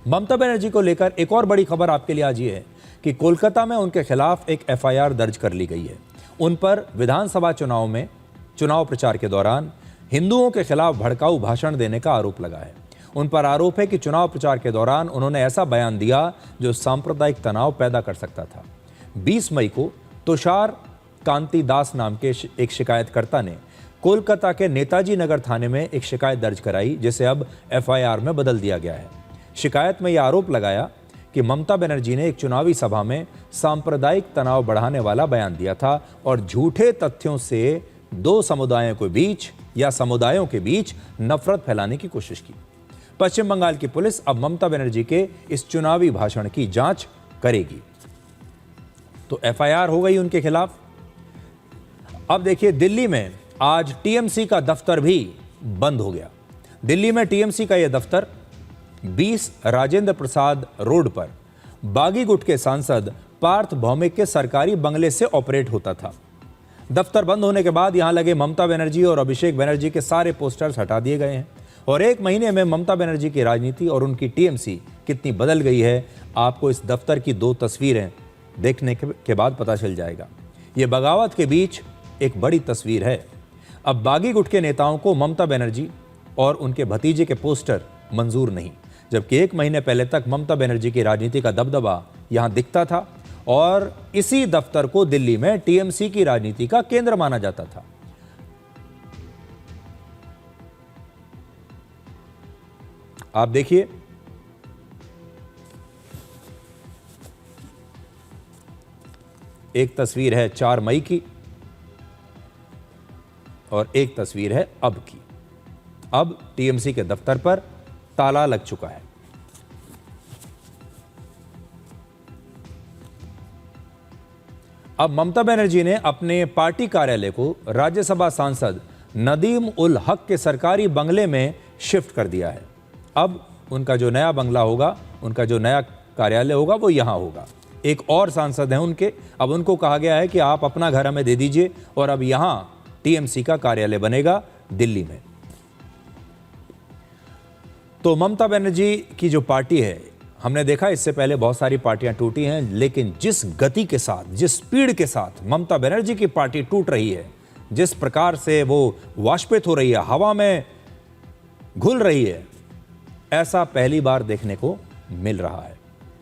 ममता बनर्जी को लेकर एक और बड़ी खबर आपके लिए आज ये है कि कोलकाता में उनके खिलाफ एक एफआईआर दर्ज कर ली गई है। उन पर विधानसभा चुनाव में चुनाव प्रचार के दौरान हिंदुओं के खिलाफ भड़काऊ भाषण देने का आरोप लगा है। उन पर आरोप है कि चुनाव प्रचार के दौरान उन्होंने ऐसा बयान दिया जो सांप्रदायिक तनाव पैदा कर सकता था। 20 मई को तुषार कांति दास नाम के एक शिकायतकर्ता ने कोलकाता के नेताजी नगर थाने में एक शिकायत दर्ज कराई, जिसे अब एफआईआर में बदल दिया गया है। शिकायत में यह आरोप लगाया कि ममता बनर्जी ने एक चुनावी सभा में सांप्रदायिक तनाव बढ़ाने वाला बयान दिया था और झूठे तथ्यों से दो समुदायों के बीच या समुदायों के बीच नफरत फैलाने की कोशिश की। पश्चिम बंगाल की पुलिस अब ममता बनर्जी के इस चुनावी भाषण की जांच करेगी। तो एफआईआर हो गई उनके खिलाफ। अब देखिए, दिल्ली में आज टीएमसी का दफ्तर भी बंद हो गया। दिल्ली में टीएमसी का यह दफ्तर 20 राजेंद्र प्रसाद रोड पर बागी गुट के सांसद पार्थ भौमिक के सरकारी बंगले से ऑपरेट होता था। दफ्तर बंद होने के बाद यहां लगे ममता बनर्जी और अभिषेक बनर्जी के सारे पोस्टर्स हटा दिए गए हैं। और एक महीने में ममता बनर्जी की राजनीति और उनकी टीएमसी कितनी बदल गई है, आपको इस दफ्तर की 2 तस्वीरें देखने के बाद पता चल जाएगा। ये बगावत के बीच एक बड़ी तस्वीर है। अब बागी गुट के नेताओं को ममता बनर्जी और उनके भतीजे के पोस्टर मंजूर नहीं, जबकि एक महीने पहले तक ममता बनर्जी की राजनीति का दबदबा यहां दिखता था और इसी दफ्तर को दिल्ली में टीएमसी की राजनीति का केंद्र माना जाता था। आप देखिए, एक तस्वीर है 4 मई की और एक तस्वीर है अब की। अब टीएमसी के दफ्तर पर ताला लग चुका है। अब ममता बनर्जी ने अपने पार्टी कार्यालय को राज्यसभा सांसद नदीम उल हक के सरकारी बंगले में शिफ्ट कर दिया है। अब उनका जो नया बंगला होगा, उनका जो नया कार्यालय होगा, वो यहां होगा। एक और सांसद हैं उनके, अब उनको कहा गया है कि आप अपना घर हमें दे दीजिए और अब यहां टीएमसी का कार्यालय बनेगा दिल्ली में। तो ममता बनर्जी की जो पार्टी है, हमने देखा इससे पहले बहुत सारी पार्टियां टूटी हैं, लेकिन जिस गति के साथ, जिस स्पीड के साथ ममता बनर्जी की पार्टी टूट रही है, जिस प्रकार से वो वाष्पित हो रही है, हवा में घुल रही है, ऐसा पहली बार देखने को मिल रहा है।